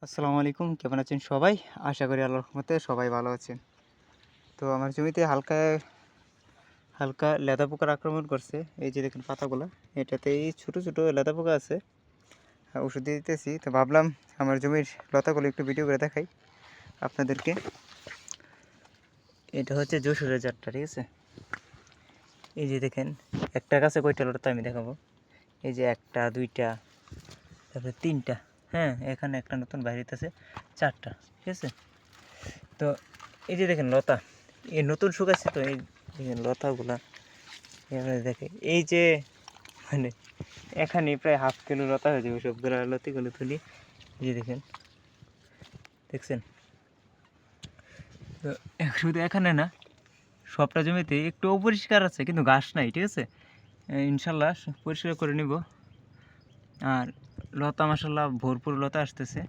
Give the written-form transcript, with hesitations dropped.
আসসালামু আলাইকুম, কেমন আছেন সবাই? আশা করি আল্লাহর রহমতে সবাই ভালো আছেন। তো আমার জমিতে হালকা হালকা লেদা পোকার আক্রমণ করছে। এই যে দেখেন পাতাগুলা, এটাতেই ছোট ছোট লেদা পোকা আছে। ওষুধ দিয়ে দিতেছি। তো ভাবলাম আমার জমির লতাগুলো একটু ভিডিও করে দেখাই আপনাদেরকে। এটা হচ্ছে যশোরের জাতটা, ঠিক আছে? এই যে দেখেন একটা গাছে কয়টা লতা আমি দেখাবো। এই যে একটা, দুইটা, তারপরে তিনটা। হ্যাঁ, এখানে একটা নতুন বাইরে হইতেছে, চারটা, ঠিক আছে? তো এই যে দেখেন লতা, এই নতুন শুকাচ্ছে। তো এই দেখেন লতাগুলা এবারে দেখে এই যে মানে এখানে প্রায় হাফ কিলো লতা হয়ে যাবে সবগুলো লতিগুলো তুলি। এই যে দেখেন, দেখছেন? তো শুধু এখানে না, সবটা জমিতে একটু অপরিষ্কার আছে কিন্তু ঘাস নাই, ঠিক আছে? ইনশাল্লাহ পরিষ্কার করে নিব। আর লতা মাসাল্লাহ ভরপুর লতা আসতেছে।